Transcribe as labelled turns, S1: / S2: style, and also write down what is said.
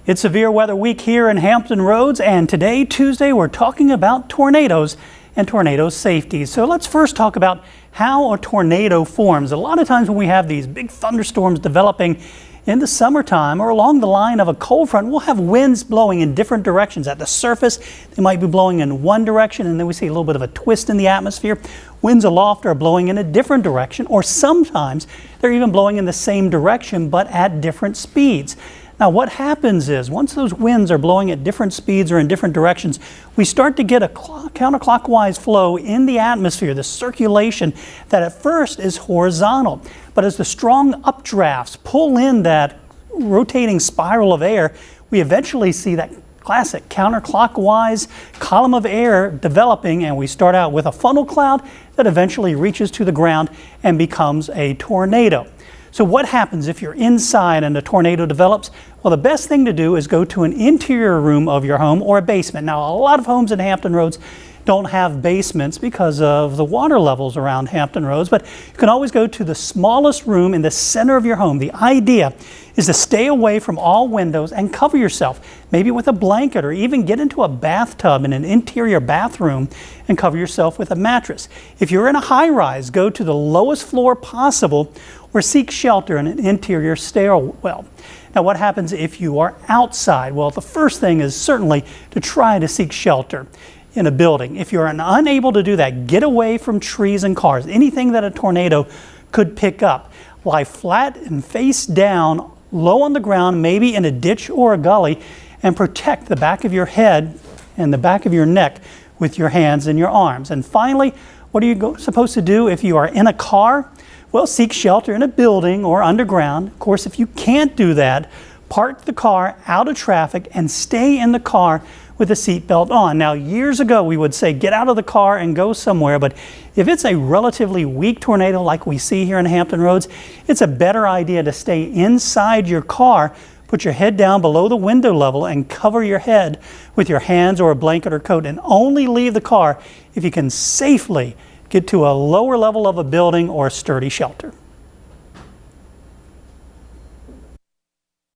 S1: It's Severe Weather Week here in Hampton Roads, and today, Tuesday, we're talking about tornadoes and tornado safety. So let's first talk about how a tornado forms. A lot of times when we have these big thunderstorms developing in the summertime or along the line of a cold front, we'll have winds blowing in different directions. At the surface, they might be blowing in one direction, and then we see a little bit of a twist in the atmosphere. Winds aloft are blowing in a different direction, or sometimes they're even blowing in the same direction but at different speeds. Now what happens is, once those winds are blowing at different speeds or in different directions, we start to get a counterclockwise flow in the atmosphere, the circulation that at first is horizontal. But as the strong updrafts pull in that rotating spiral of air, we eventually see that classic counterclockwise column of air developing, and we start out with a funnel cloud that eventually reaches to the ground and becomes a tornado. So what happens if you're inside and a tornado develops? Well, the best thing to do is go to an interior room of your home or a basement. Now, a lot of homes in Hampton Roads don't have basements because of the water levels around Hampton Roads, but you can always go to the smallest room in the center of your home. The idea is to stay away from all windows and cover yourself, maybe with a blanket, or even get into a bathtub in an interior bathroom and cover yourself with a mattress. If you're in a high-rise, go to the lowest floor possible or seek shelter in an interior stairwell. Now, what happens if you are outside? Well, the first thing is certainly to try to seek shelter in a building. If you're unable to do that, get away from trees and cars, anything that a tornado could pick up. Lie flat and face down, low on the ground, maybe in a ditch or a gully, and protect the back of your head and the back of your neck with your hands and your arms. And finally, what are you supposed to do if you are in a car? Well, seek shelter in a building or underground. Of course, if you can't do that, park the car out of traffic and stay in the car with a seatbelt on. Now, years ago, we would say get out of the car and go somewhere, but if it's a relatively weak tornado like we see here in Hampton Roads, it's a better idea to stay inside your car, put your head down below the window level, and cover your head with your hands or a blanket or coat, and only leave the car if you can safely get to a lower level of a building or a sturdy shelter.